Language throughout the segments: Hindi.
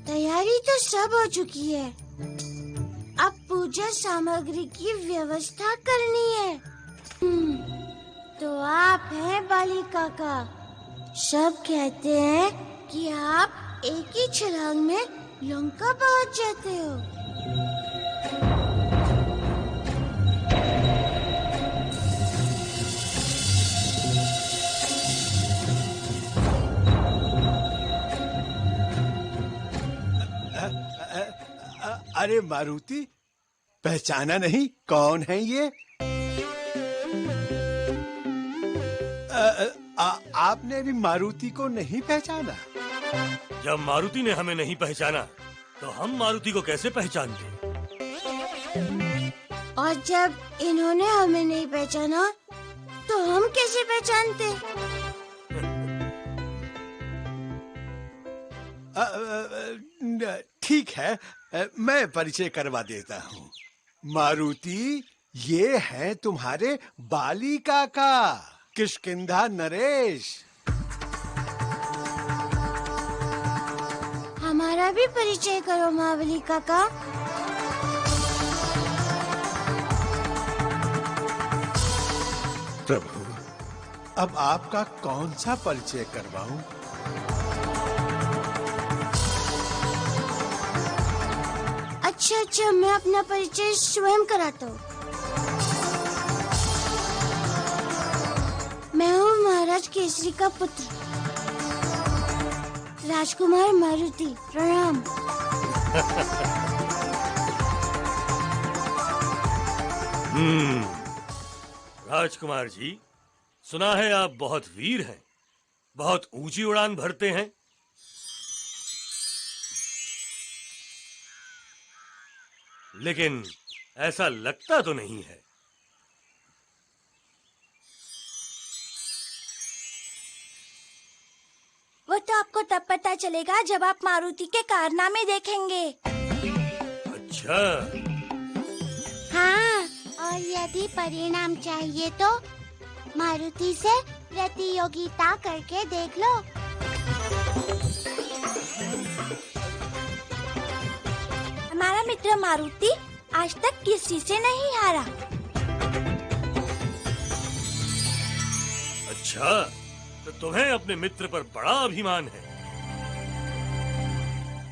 तैयारी तो सब हो चुकी है। अब पूजा सामग्री की व्यवस्था करनी है। तो आप हैं बाली काका। सब कहते हैं कि आप एक ही छलांग में लंका पहुंच जाते हो। अरे मारुति, पहचाना नहीं? कौन है ये? आपने भी मारुति को नहीं पहचाना? जब मारुति ने हमें नहीं पहचाना तो हम मारुति को कैसे पहचानते? और जब इन्होंने हमें नहीं पहचाना तो हम कैसे पहचानते? ठीक है, मैं परिचय करवा देता हूँ। मारुति, ये है तुम्हारे बाली काका, किष्किंधा नरेश। हमारा भी परिचय करो महाबली काका। प्रभु, अब आपका कौन सा परिचय करवाऊं? अच्छा, मैं अपना परिचय स्वयं कराता हूँ। मैं हूँ महाराज केसरी का पुत्र, राजकुमार मारुति। प्रणाम। राजकुमार जी, सुना है आप बहुत वीर हैं, बहुत ऊंची उड़ान भरते हैं। लेकिन ऐसा लगता तो नहीं है। वो तो आपको तब पता चलेगा जब आप मारुति के कारनामे देखेंगे। अच्छा। हाँ, और यदि परिणाम चाहिए तो मारुति से प्रतियोगिता करके देख लो। हमारा मित्र मारुति आज तक किसी से नहीं हारा। अच्छा, तो तुम्हें अपने मित्र पर बड़ा अभिमान है।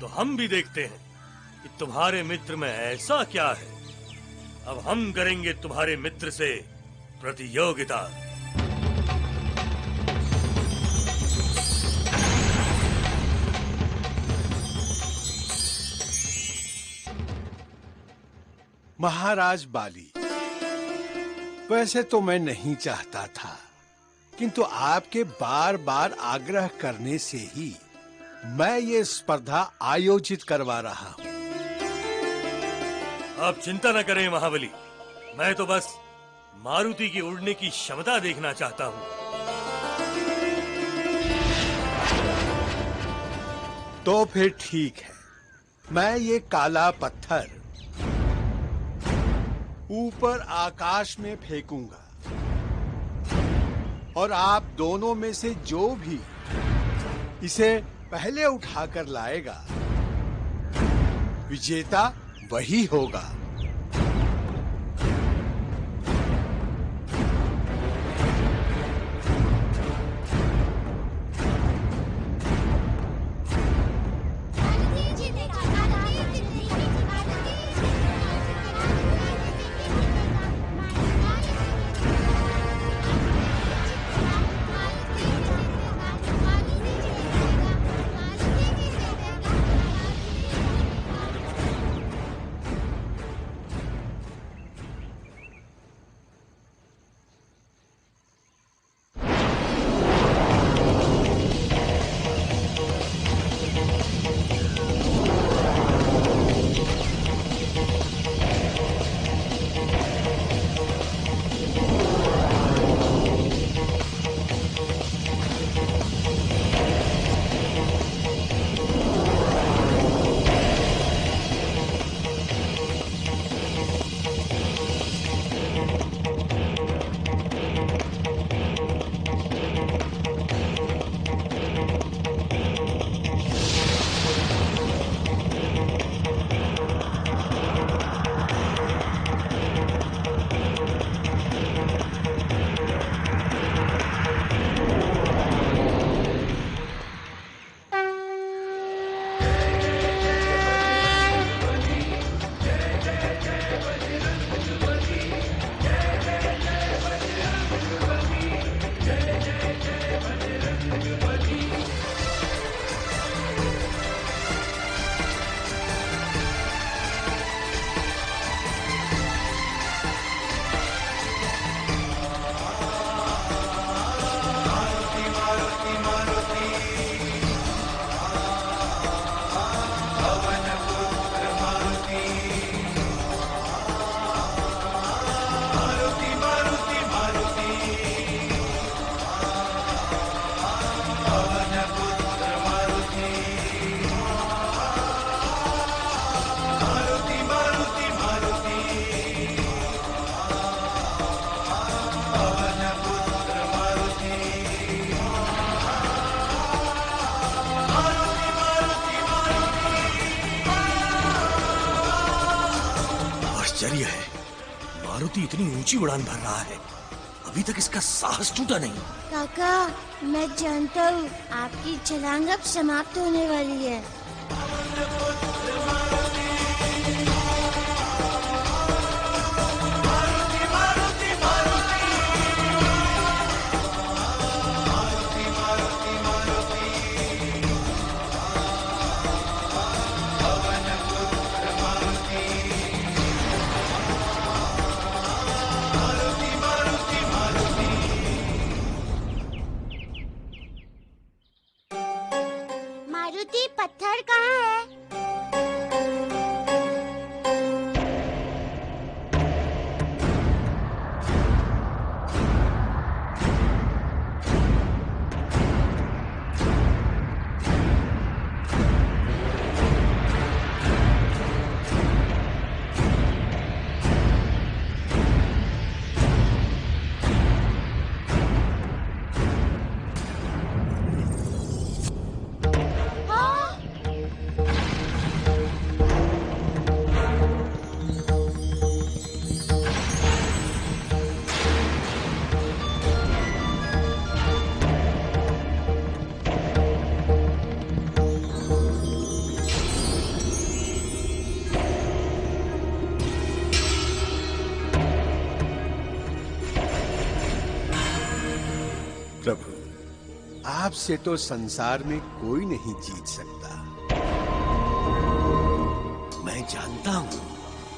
तो हम भी देखते हैं कि तुम्हारे मित्र में ऐसा क्या है। अब हम करेंगे तुम्हारे मित्र से प्रतियोगिता। महाराज बाली, वैसे तो मैं नहीं चाहता था, किंतु आपके बार बार आग्रह करने से ही मैं ये स्पर्धा आयोजित करवा रहा हूँ। आप चिंता न करें महाबली, मैं तो बस मारुति की उड़ने की क्षमता देखना चाहता हूँ। तो फिर ठीक है, मैं ये काला पत्थर ऊपर आकाश में फेंकूंगा और आप दोनों में से जो भी इसे पहले उठाकर लाएगा, विजेता वही होगा। मारुति इतनी ऊंची उड़ान भर रहा है, अभी तक इसका साहस टूटा नहीं। काका, मैं जानता हूँ आपकी छलांग अब समाप्त होने वाली है। मारुति, पत्थर कहाँ है? प्रभु, आपसे तो संसार में कोई नहीं जीत सकता। मैं जानता हूँ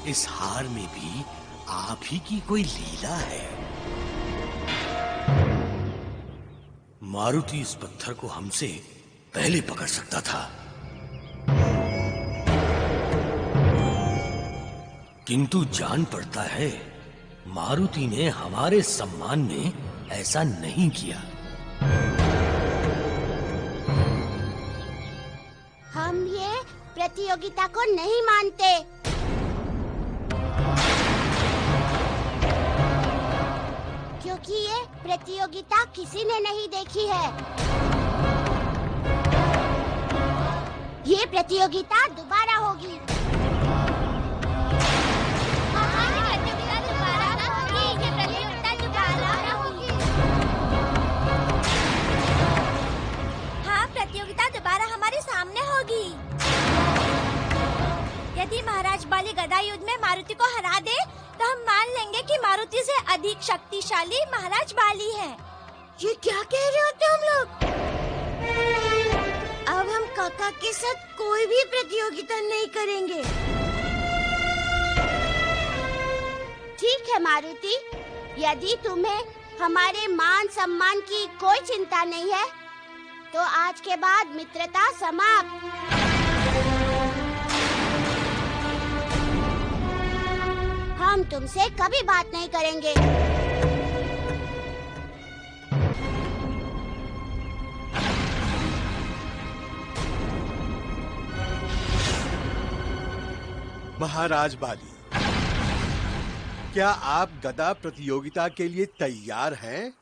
इस हार में भी आप ही की कोई लीला है। मारुति इस पत्थर को हमसे पहले पकड़ सकता था, किंतु जान पड़ता है मारुति ने हमारे सम्मान में ऐसा नहीं किया। हम ये प्रतियोगिता को नहीं मानते। क्योंकि ये प्रतियोगिता किसी ने नहीं देखी है। ये प्रतियोगिता दोबारा होगी। प्रतियोगिता दोबारा हमारे सामने होगी। यदि महाराज बाली गदा युद्ध में मारुति को हरा दे, तो हम मान लेंगे कि मारुति से अधिक शक्तिशाली महाराज बाली है। ये क्या कह रहे हो तुम लोग? अब हम काका के साथ कोई भी प्रतियोगिता नहीं करेंगे। ठीक है मारुति, यदि तुम्हें हमारे मान सम्मान की कोई चिंता नहीं है, तो आज के बाद मित्रता समाप्त। हम तुमसे कभी बात नहीं करेंगे। महाराज बाली, क्या आप गदा प्रतियोगिता के लिए तैयार हैं?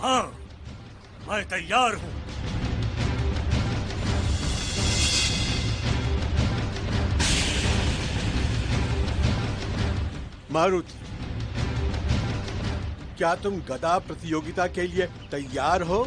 हाँ, मैं तैयार हूँ। मारुति, क्या तुम गदा प्रतियोगिता के लिए तैयार हो?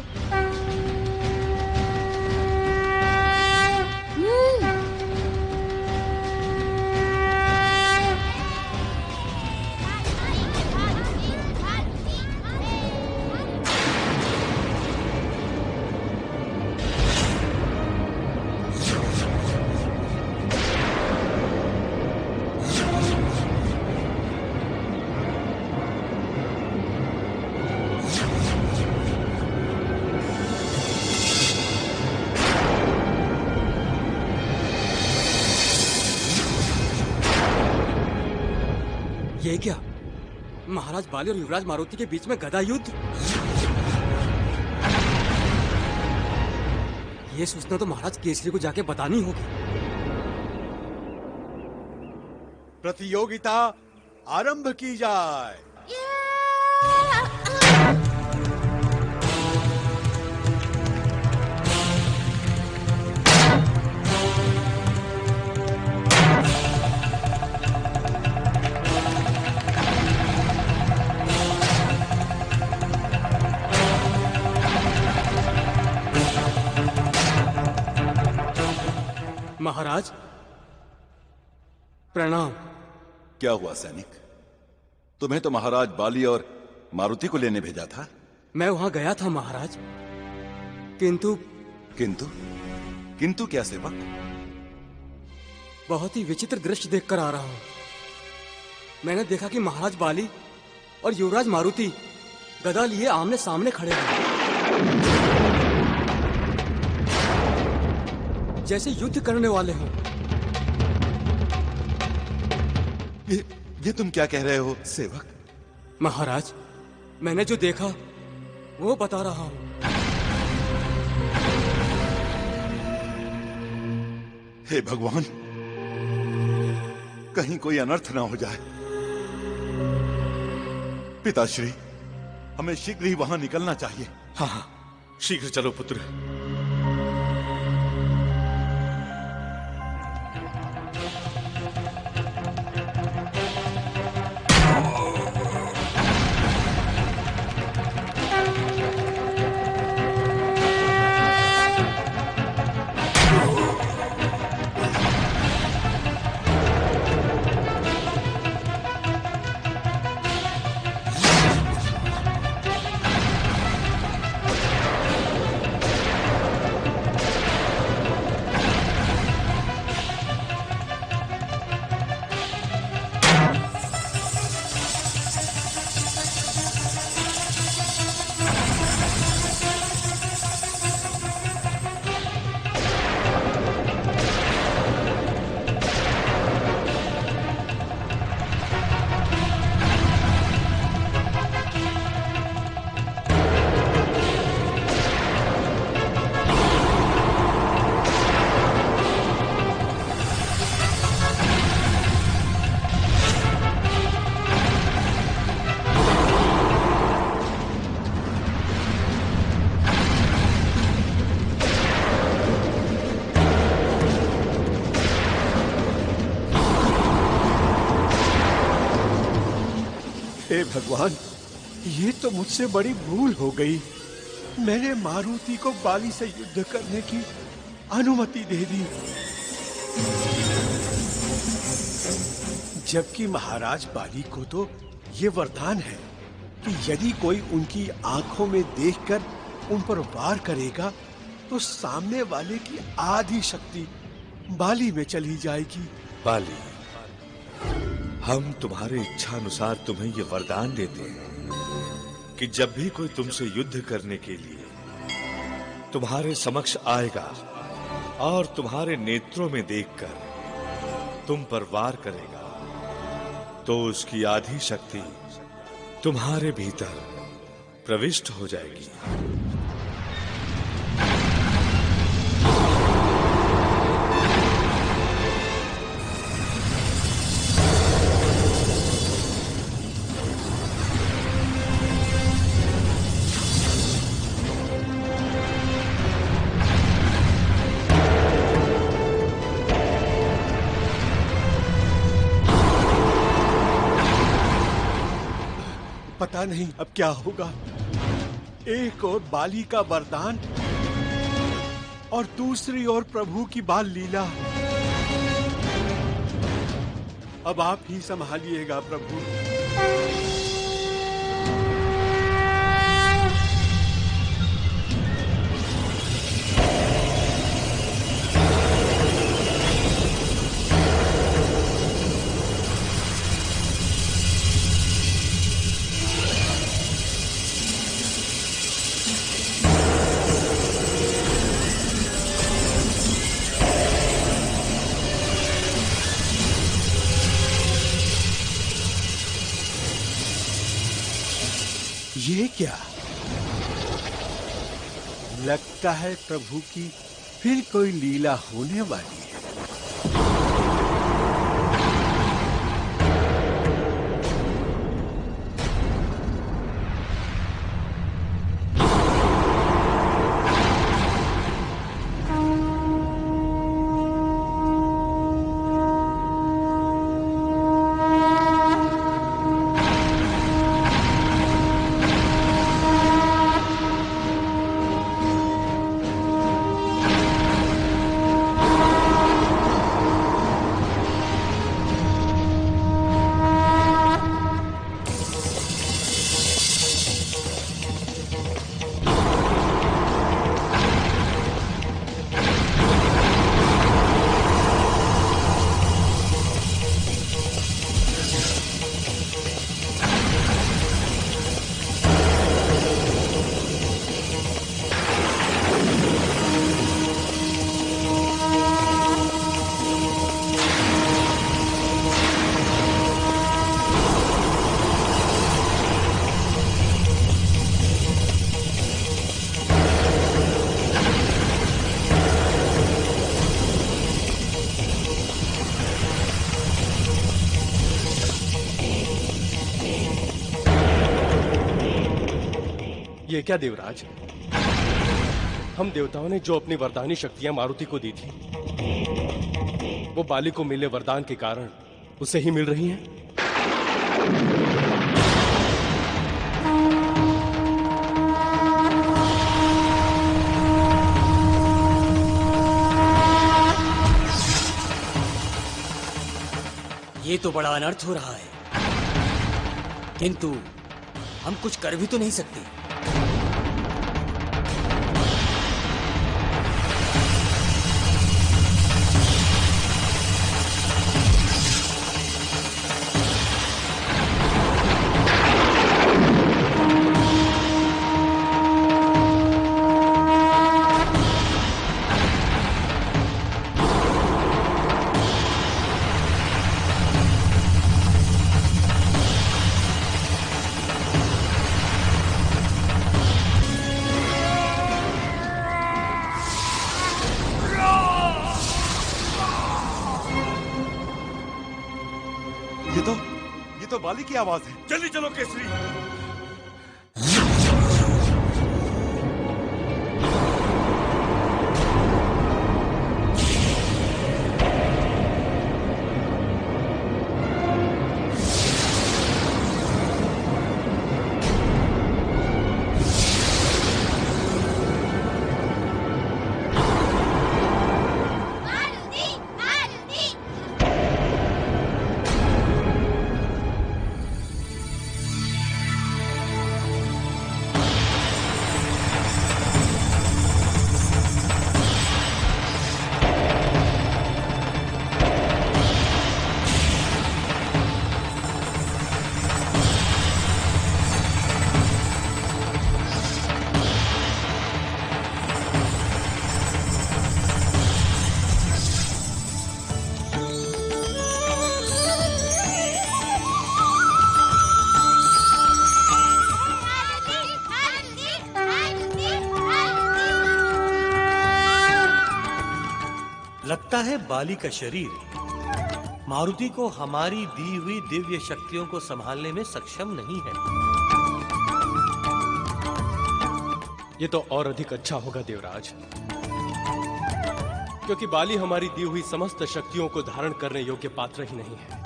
ये क्या? महाराज बाली और युवराज मारुति के बीच में गदा युद्ध? ये सूचना तो महाराज केसरी को जाके बतानी होगी। प्रतियोगिता आरंभ की जाए। महाराज प्रणाम। क्या हुआ सैनिक? तुम्हें तो महाराज बाली और मारुति को लेने भेजा था। मैं वहां गया था महाराज, किंतु किंतु किंतु क्या सेवक? बहुत ही विचित्र दृश्य देखकर आ रहा हूं। मैंने देखा कि महाराज बाली और युवराज मारुति गदा लिए आमने सामने खड़े हैं, जैसे युद्ध करने वाले हों। ये तुम क्या कह रहे हो सेवक? महाराज, मैंने जो देखा वो बता रहा हूं। हे भगवान, कहीं कोई अनर्थ ना हो जाए। पिताश्री, हमें शीघ्र ही वहां निकलना चाहिए। हाँ हाँ, शीघ्र चलो पुत्र। हे भगवान, ये तो मुझसे बड़ी भूल हो गई। मैंने मारुति को बाली से युद्ध करने की अनुमति दे दी, जबकि महाराज बाली को तो ये वरदान है कि यदि कोई उनकी आंखों में देखकर उन पर वार करेगा तो सामने वाले की आधी शक्ति बाली में चली जाएगी। बाली, हम तुम्हारे इच्छा अनुसार तुम्हें ये वरदान देते हैं कि जब भी कोई तुमसे युद्ध करने के लिए तुम्हारे समक्ष आएगा और तुम्हारे नेत्रों में देखकर तुम पर वार करेगा, तो उसकी आधी शक्ति तुम्हारे भीतर प्रविष्ट हो जाएगी। पता नहीं अब क्या होगा। एक ओर बाली का वरदान और दूसरी ओर प्रभु की बाल लीला। अब आप ही संभालिएगा प्रभु। ये क्या? लगता है प्रभु की फिर कोई लीला होने वाली है। ये क्या देवराज, हम देवताओं ने जो अपनी वरदानी शक्तियां मारुति को दी थी, वो बाली को मिले वरदान के कारण उसे ही मिल रही हैं। ये तो बड़ा अनर्थ हो रहा है, किंतु हम कुछ कर भी तो नहीं सकते। ये तो बाली की आवाज है। जल्दी चलो केसरी। लगता है बाली का शरीर मारुति को हमारी दी हुई दिव्य शक्तियों को संभालने में सक्षम नहीं है। ये तो और अधिक अच्छा होगा देवराज, क्योंकि बाली हमारी दी हुई समस्त शक्तियों को धारण करने योग्य पात्र ही नहीं है।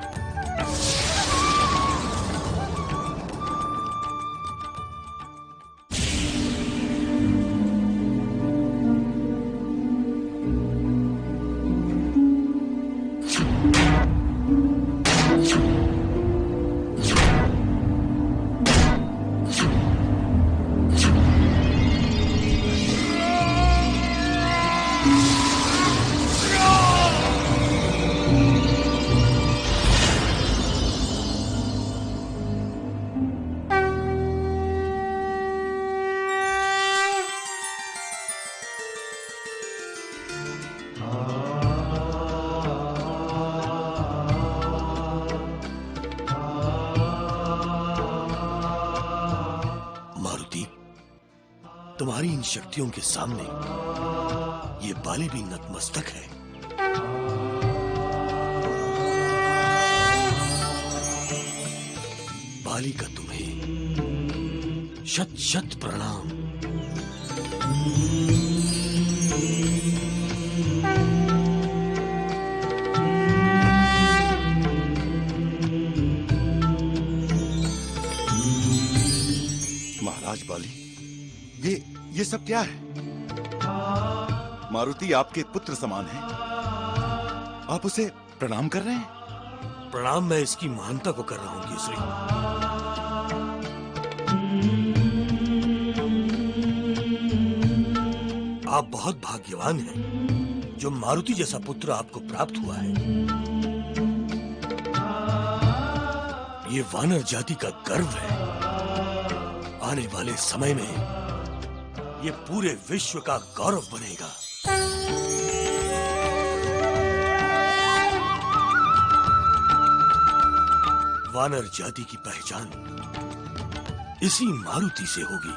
तुम्हारी इन शक्तियों के सामने ये बाली भी नतमस्तक है। बाली का तुम्हें शत शत प्रणाम। महाराज बाली, ये सब क्या है? मारुति आपके पुत्र समान है, आप उसे प्रणाम कर रहे हैं? प्रणाम मैं इसकी महानता को कर रहा हूं केसरी। आप बहुत भाग्यवान हैं जो मारुति जैसा पुत्र आपको प्राप्त हुआ है। ये वानर जाति का गर्व है। आने वाले समय में ये पूरे विश्व का गौरव बनेगा। वानर जाति की पहचान इसी मारुति से होगी।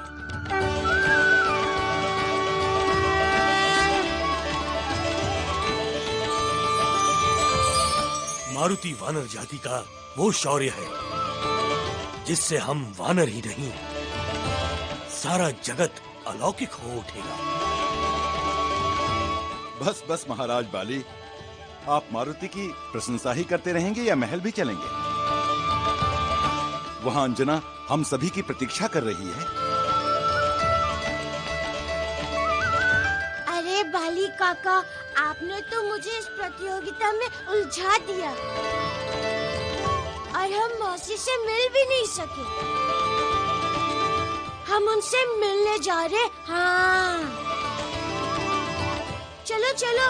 मारुति वानर जाति का वो शौर्य है जिससे हम वानर ही नहीं सारा जगत अलौकिक हो उठेगा। बस बस महाराज बाली, आप मारुति की प्रशंसा ही करते रहेंगे या महल भी चलेंगे? वहां अंजना हम सभी की प्रतीक्षा कर रही है। अरे बाली काका, आपने तो मुझे इस प्रतियोगिता में उलझा दिया और हम मौसी से मिल भी नहीं सके। हम उनसे मिलने जा रहे। हाँ, चलो चलो।